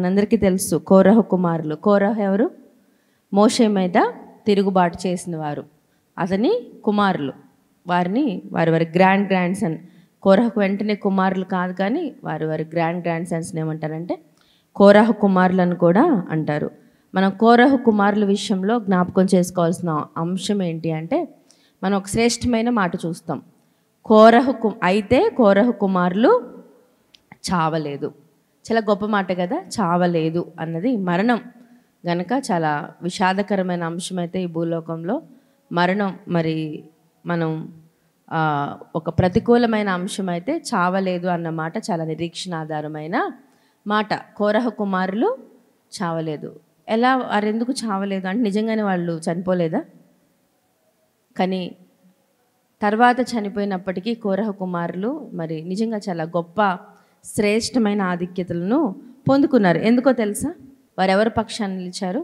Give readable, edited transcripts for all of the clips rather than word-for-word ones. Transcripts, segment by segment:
మనందరికీ తెలుసు కోరహు కుమారులు. కోరహు ఎవరు? మోషే మీద తిరుగుబాటు చేసిన వారు, అతని కుమారులు. వారిని వారి గ్రాండ్ సన్. కోరహకు వెంటనే కుమారులు కాదు, కానీ వారి గ్రాండ్ సన్స్ని ఏమంటారంటే కోరహు కుమారులను కూడా అంటారు. మనం కోరహు కుమారుల విషయంలో జ్ఞాపకం చేసుకోవాల్సిన అంశం ఏంటి అంటే, మనం ఒక శ్రేష్టమైన మాట చూస్తాం. కోరహు కుమారులు చావలేదు. చాలా గొప్ప మాట కదా, చావలేదు అన్నది. మరణం గనక చాలా విషాదకరమైన అంశం అయితే ఈ భూలోకంలో మరణం. మరి మనం ఒక ప్రతికూలమైన అంశం అయితే చావలేదు అన్న మాట చాలా నిరీక్షణాధారమైన మాట. కోరహు కుమారులు చావలేదు. ఎలా? వారెందుకు చావలేదు అంటే నిజంగానే వాళ్ళు చనిపోలేదా? కానీ తర్వాత చనిపోయినప్పటికీ కోరహు కుమారులు మరి నిజంగా చాలా గొప్ప శ్రేష్టమైన ఆధిక్యతలను పొందుకున్నారు. ఎందుకో తెలుసా? వారు ఎవరి పక్షాన నిలిచారు?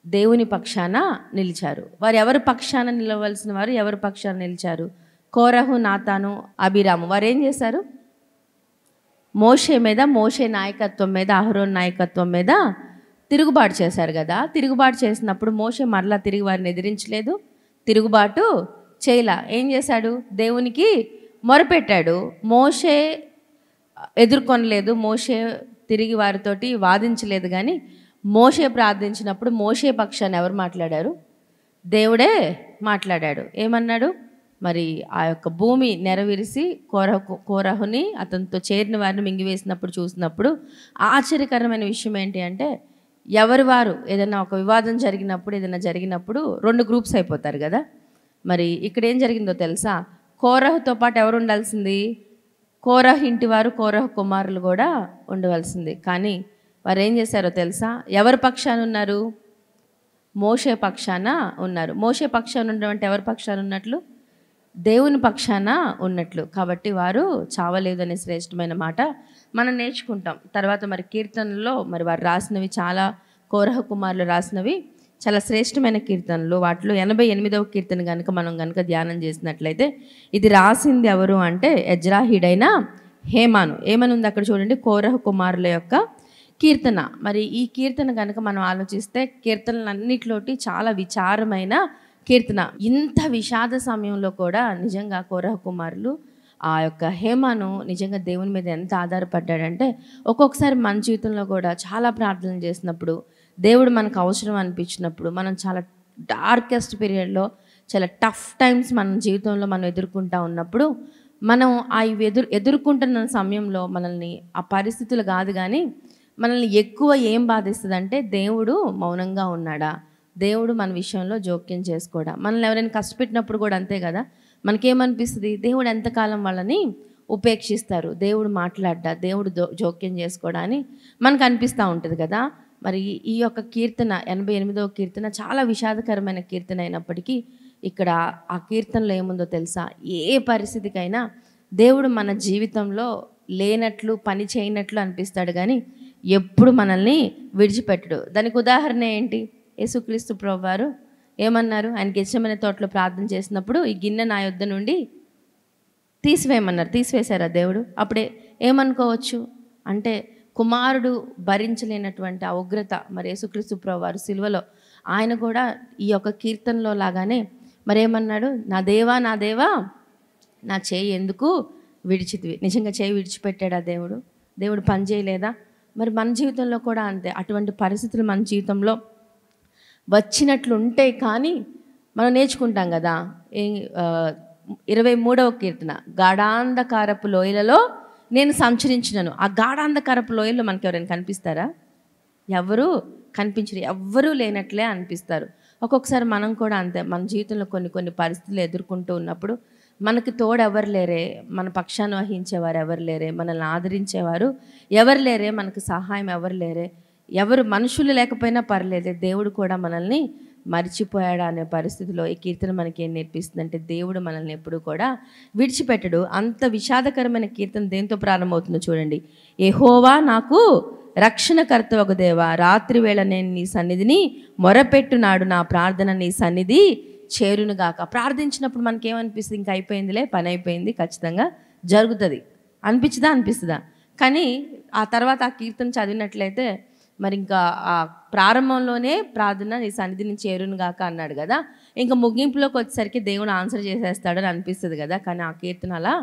దేవుని పక్షాన నిలిచారు. వారు ఎవరి పక్షాన నిలవలసిన వారు ఎవరి పక్షాన నిలిచారు? కోరహు, నాతాను, అబీరాము. వారు ఏం చేశారు? మోషే నాయకత్వం మీద, అహరోన్ నాయకత్వం మీద తిరుగుబాటు చేశారు కదా. తిరుగుబాటు చేసినప్పుడు మోషే మరలా తిరిగి వారిని ఎదిరించలేదు, తిరుగుబాటు చేయలా. ఏం చేశాడు? దేవునికి మొరపెట్టాడు. మోషే ఎదుర్కొనలేదు, మోషే తిరిగి వారితోటి వాదించలేదు. కానీ మోషే ప్రార్థించినప్పుడు మోషే పక్షాన్ని ఎవరు మాట్లాడారు? దేవుడే మాట్లాడాడు. ఏమన్నాడు? మరి ఆ యొక్క భూమి నెరవేరిసి కోరహుని అతనితో చేరిన వారిని మింగివేసినప్పుడు చూసినప్పుడు ఆశ్చర్యకరమైన విషయం ఏంటి అంటే, వారు ఏదైనా ఒక వివాదం జరిగినప్పుడు 2 గ్రూప్స్ అయిపోతారు కదా. మరి ఇక్కడ ఏం జరిగిందో తెలుసా? కోరహుతో పాటు ఎవరు ఉండాల్సింది? కోరహు ఇంటి వారు, కోరహు కుమారులు కూడా ఉండవలసింది. కానీ వారు ఏం చేశారో తెలుసా? ఎవరి పక్షాన ఉన్నారు? మోషే పక్షాన ఉన్నారు. మోషే పక్షాన ఉండడం అంటే ఎవరి పక్షాన ఉన్నట్లు? దేవుని పక్షాన ఉన్నట్లు. కాబట్టి వారు చావలేదు అనే శ్రేష్టమైన మాట మనం నేర్చుకుంటాం. తర్వాత మరి కీర్తనలో మరి వారు రాసినవి చాలా, కోరహు కుమారులు రాసినవి చాలా శ్రేష్టమైన కీర్తనలు. వాటిలో 88వ కీర్తన మనం ధ్యానం చేసినట్లయితే, ఇది రాసింది ఎవరు అంటే ఎజ్రాహీడైన హేమాను. ఏమనుంది అక్కడ చూడండి, కోరహు కుమారుల యొక్క కీర్తన. మరి ఈ కీర్తన మనం ఆలోచిస్తే కీర్తనలన్నిటిలోటి చాలా విచారమైన కీర్తన. ఇంత విషాద సమయంలో కూడా నిజంగా కోరహు కుమారులు, ఆ యొక్క హేమాను నిజంగా దేవుని మీద ఎంత ఆధారపడ్డాడంటే, ఒక్కొక్కసారి మన జీవితంలో కూడా చాలా ప్రార్థనలు చేసినప్పుడు, దేవుడు మనకు అవసరం అనిపించినప్పుడు, మనం చాలా డార్కెస్ట్ పీరియడ్లో, చాలా టఫ్ టైమ్స్ మన జీవితంలో మనం ఎదుర్కొంటూ ఉన్నప్పుడు, మనం ఆ ఎదుర్కొంటున్న సమయంలో మనల్ని ఆ పరిస్థితులు కాదు కానీ మనల్ని ఎక్కువ ఏం బాధిస్తుంది అంటే, దేవుడు మౌనంగా ఉన్నాడా, దేవుడు మన విషయంలో జోక్యం చేసుకోడా. మనల్ని ఎవరైనా కష్టపెట్టినప్పుడు కూడా అంతే కదా, మనకేమనిపిస్తుంది? దేవుడు ఎంతకాలం వాళ్ళని ఉపేక్షిస్తారు, దేవుడు మాట్లాడ్డా, దేవుడు జోక్యం చేసుకోడా అని మనకు అనిపిస్తూ ఉంటుంది కదా. మరి ఈ యొక్క కీర్తన 88వ కీర్తన చాలా విషాదకరమైన కీర్తన అయినప్పటికీ, ఇక్కడ ఆ కీర్తనలో ఏముందో తెలుసా? ఏ పరిస్థితికైనా దేవుడు మన జీవితంలో లేనట్లు, పని చేయనట్లు అనిపిస్తాడు, కానీ ఎప్పుడు మనల్ని విడిచిపెట్టడు. దానికి ఉదాహరణ ఏంటి? యేసుక్రీస్తు ప్రభువారు ఏమన్నారు? ఆయన గెత్సేమనే తోటలో ప్రార్థన చేసినప్పుడు, ఈ గిన్నె నా యొద్ద నుండి తీసివేయమన్నారు. తీసివేశారా దేవుడు? అప్పుడే ఏమనుకోవచ్చు అంటే, కుమారుడు భరించలేనటువంటి ఆ ఉగ్రత మరి యేసుక్రీస్తు ప్రభువారు సిలువలో ఆయన కూడా ఈ యొక్క కీర్తనలో లాగానే మరేమన్నాడు? నా దేవా నా దేవా నా చేయి ఎందుకు విడిచితివి. నిజంగా చేయి విడిచిపెట్టాడా దేవుడు? దేవుడు పని చేయలేదా? మరి మన జీవితంలో కూడా అంతే. అటువంటి పరిస్థితులు మన జీవితంలో వచ్చినట్లు ఉంటాయి. కానీ మనం నేర్చుకుంటాం కదా. 23వ కీర్తన, గాఢాంధకారపు లోయలలో నేను సంచరించినను. ఆ గాఢాంధకారపు లోయల్లో మనకి ఎవరైనా కనిపిస్తారా? ఎవరు కనిపించరు, ఎవ్వరూ లేనట్లే అనిపిస్తారు. ఒక్కొక్కసారి మనం కూడా అంతే. మన జీవితంలో కొన్ని పరిస్థితులు ఎదుర్కొంటూ ఉన్నప్పుడు మనకి తోడు ఎవరు లేరే, మన పక్షాన్ని వహించేవారు ఎవరు లేరే, మనల్ని ఆదరించేవారు ఎవరు లేరే, మనకు సహాయం ఎవరు లేరే, ఎవరు మనుషులు లేకపోయినా పర్లేదే, దేవుడు కూడా మనల్ని మర్చిపోయాడా అనే పరిస్థితిలో ఈ కీర్తన మనకి ఏం నేర్పిస్తుందంటే, దేవుడు మనల్ని ఎప్పుడూ కూడా విడిచిపెట్టడు. అంత విషాదకరమైన కీర్తన దేంతో ప్రారంభమవుతుందో చూడండి. యెహోవా నాకు రక్షణకర్త ఒక దేవా, రాత్రి వేళ నేను నీ సన్నిధిని మొరపెట్టునాడు, నా ప్రార్థన నీ సన్నిధి చేరునుగాక. ప్రార్థించినప్పుడు మనకేమనిపిస్తుంది? ఇంకా అయిపోయిందిలే, పని అయిపోయింది, ఖచ్చితంగా జరుగుతుంది అనిపించదా? కానీ ఆ తర్వాత ఆ కీర్తన చదివినట్లయితే మరి ఇంకా ఆ ప్రారంభంలోనే ప్రార్థన నీ సన్నిధి నుంచి చేరును గాక అన్నాడు కదా. ఇంకా ముగింపులోకి వచ్చేసరికి దేవుడు ఆన్సర్ చేసేస్తాడని అనిపిస్తుంది కదా. కానీ ఆ కీర్తన అలా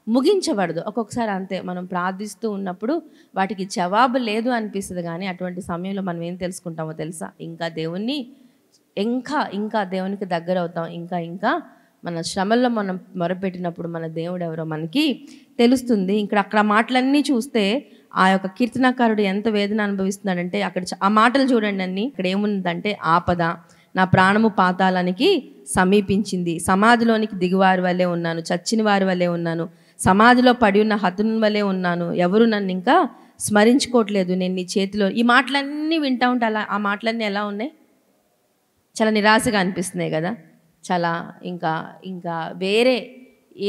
ముగించబడదు. ఒక్కొక్కసారి అంతే, మనం ప్రార్థిస్తూ ఉన్నప్పుడు వాటికి జవాబు లేదు అనిపిస్తుంది. కానీ అటువంటి సమయంలో మనం ఏం తెలుసుకుంటామో తెలుసా? ఇంకా దేవుణ్ణి ఇంకా దేవునికి దగ్గర అవుతాం. ఇంకా మన శ్రమల్లో మనం మొరపెట్టినప్పుడు మన దేవుడు ఎవరో మనకి తెలుస్తుంది. అక్కడ మాటలన్నీ చూస్తే ఆ యొక్క కీర్తనాకారుడు ఎంత వేదన అనుభవిస్తున్నాడంటే అక్కడ ఆ మాటలు చూడండి అన్ని. ఇక్కడ ఏముందంటే, ఆపద నా ప్రాణము పాతాళానికి సమీపించింది, సమాధిలోనికి దిగువారి వల్లే ఉన్నాను, చచ్చిన వారి వల్లే ఉన్నాను, సమాధిలో పడి ఉన్న హతుని వల్లే ఉన్నాను, ఎవరు నన్ను ఇంకా స్మరించుకోవట్లేదు, నేను నీ చేతిలో. ఈ మాటలన్నీ వింటా ఉంటే అలా ఆ మాటలన్నీ ఎలా ఉన్నాయి? చాలా నిరాశగా అనిపిస్తున్నాయి కదా. చాలా ఇంకా వేరే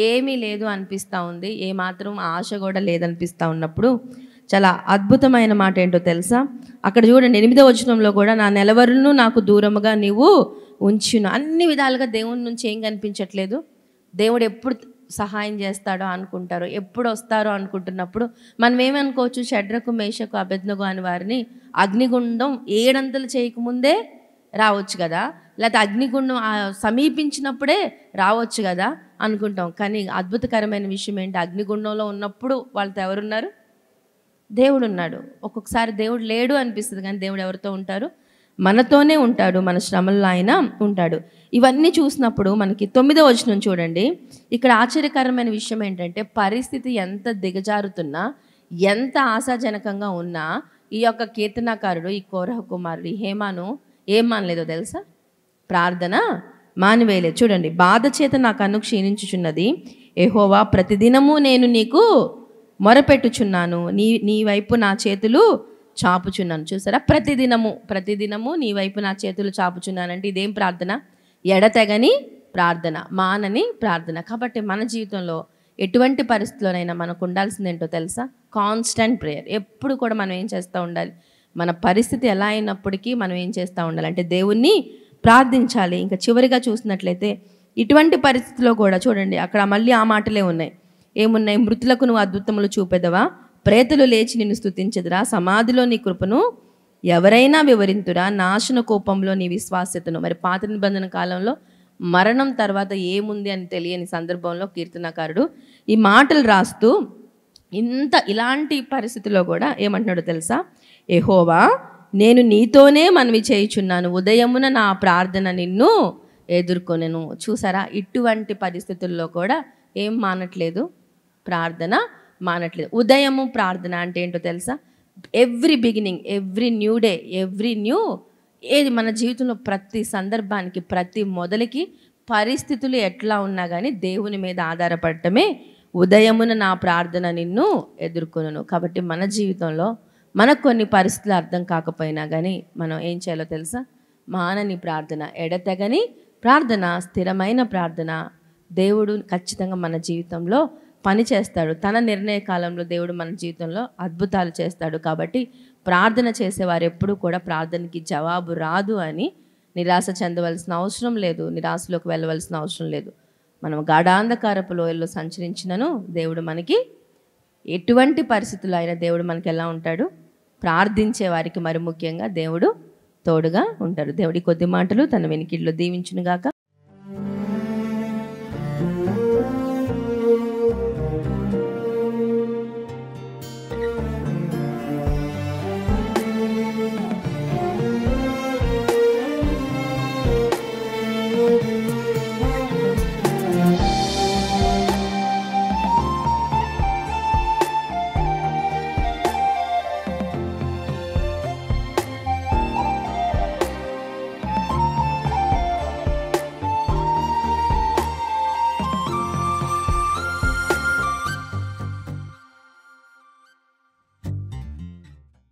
ఏమీ లేదు అనిపిస్తూ ఉంది. ఏమాత్రం ఆశ కూడా లేదనిపిస్తూ ఉన్నప్పుడు చాలా అద్భుతమైన మాట ఏంటో తెలుసా? అక్కడ చూడండి 8వ వచనంలో కూడా, నా నెలవరును నాకు దూరముగా నీవు ఉంచును. అన్ని విధాలుగా దేవుని నుంచి ఏం కనిపించట్లేదు. దేవుడు ఎప్పుడు సహాయం చేస్తాడో అనుకుంటారో, ఎప్పుడు వస్తారో అనుకుంటున్నప్పుడు మనం ఏమనుకోవచ్చు? షడ్రకు మేషకు అబేద్నెగో అని వారిని అగ్నిగుండం 7 అంతలు చేయకముందే రావచ్చు కదా, లేకపోతే అగ్నిగుండం సమీపించినప్పుడే రావచ్చు కదా అనుకుంటాం. కానీ అద్భుతకరమైన విషయం ఏంటి? అగ్నిగుండంలో ఉన్నప్పుడు వాళ్ళతో ఎవరున్నారు? దేవుడు ఉన్నాడు. ఒక్కొక్కసారి దేవుడు లేడు అనిపిస్తుంది, కానీ దేవుడు ఎవరితో ఉంటారు? మనతోనే ఉంటాడు. మన శ్రమల్లో ఆయన ఉంటాడు. ఇవన్నీ చూసినప్పుడు మనకి 9వ వచనం చూడండి. ఇక్కడ ఆశ్చర్యకరమైన విషయం ఏంటంటే, పరిస్థితి ఎంత దిగజారుతున్నా, ఎంత ఆశాజనకంగా ఉన్నా, ఈ యొక్క కీర్తనాకారుడు, ఈ కోరహ కుమారుడు ఈ హేమాను ఏం మానలేదో తెలుసా? ప్రార్థన మానివేయలేదు. చూడండి, బాధ చేత నా కన్ను క్షీణించుచున్నది, యెహోవా ప్రతిదినము నేను నీకు మొరపెట్టుచున్నాను, నీ వైపు నా చేతులు చాపుచున్నాను. చూసారా? ప్రతిదినము నీ వైపు నా చేతులు చాపుచున్నానంటే ఇదేం ప్రార్థన? ఎడతెగని ప్రార్థన, మానని ప్రార్థన. కాబట్టి మన జీవితంలో ఎటువంటి పరిస్థితుల్లోనైనా మనకు ఉండాల్సింది ఏంటో తెలుసా? Constant prayer. ఎప్పుడు కూడా మనం ఏం చేస్తూ ఉండాలి? మన పరిస్థితి ఎలా అయినప్పటికీ మనం ఏం చేస్తూ ఉండాలి అంటే దేవుణ్ణి ప్రార్థించాలి. ఇంకా చివరిగా చూసినట్లయితే ఇటువంటి పరిస్థితిలో కూడా చూడండి, అక్కడ మళ్ళీ ఆ మాటలే ఉన్నాయి. ఏమున్నాయి? మృతులకు నువ్వు అద్భుతములు చూపెదవా, ప్రేతులు లేచి నిన్ను స్తుతించెదరా, సమాధిలో నీ కృపను ఎవరైనా వివరింతురా, నాశన కోపంలో నీ విశ్వాస్యతను. మరి పాత నిబంధన కాలంలో మరణం తర్వాత ఏముంది అని తెలియని సందర్భంలో కీర్తనాకారుడు ఈ మాటలు రాస్తూ ఇలాంటి పరిస్థితిలో కూడా ఏమంటున్నాడో తెలుసా? యెహోవా నేను నీతోనే మనవి చేయుచున్నాను, ఉదయమున నా ప్రార్థన నిన్ను ఎదుర్కొనెను. చూసారా? ఇటువంటి పరిస్థితుల్లో కూడా ఏం మానట్లేదు? ప్రార్థన మానట్లేదు. ఉదయము ప్రార్థన అంటే ఏంటో తెలుసా? Every beginning, every new day, every new ఏది మన జీవితంలో ప్రతి సందర్భానికి, ప్రతి మొదలుకి పరిస్థితులు ఎట్లా ఉన్నా కానీ దేవుని మీద ఆధారపడటమే ఉదయమున నా ప్రార్థన నిన్ను ఎదుర్కొనను. కాబట్టి మన జీవితంలో మనకు కొన్ని పరిస్థితులు అర్థం కాకపోయినా కానీ మనం ఏం చేయాలో తెలుసా? మానని ప్రార్థన, ఎడతెగని ప్రార్థన, స్థిరమైన ప్రార్థన. దేవుడు ఖచ్చితంగా మన జీవితంలో పని చేస్తాడు. తన నిర్ణయ కాలంలో దేవుడు మన జీవితంలో అద్భుతాలు చేస్తాడు. కాబట్టి ప్రార్థన చేసేవారు ఎప్పుడూ కూడా ప్రార్థనకి జవాబు రాదు అని నిరాశ చెందవలసిన అవసరం లేదు, నిరాశలోకి వెళ్ళవలసిన అవసరం లేదు. మనం గాఢాంధకారపు లోయల్లో సంచరించినను దేవుడు మనకి ఎటువంటి పరిస్థితుల్లో అయినా దేవుడు మనకి ఎలా ఉంటాడు? ప్రార్థించే వారికి మరి ముఖ్యంగా దేవుడు తోడుగా ఉంటాడు. దేవుడి కొద్ది మాటలు తన వెనికిడిలో దీవించునుగాక.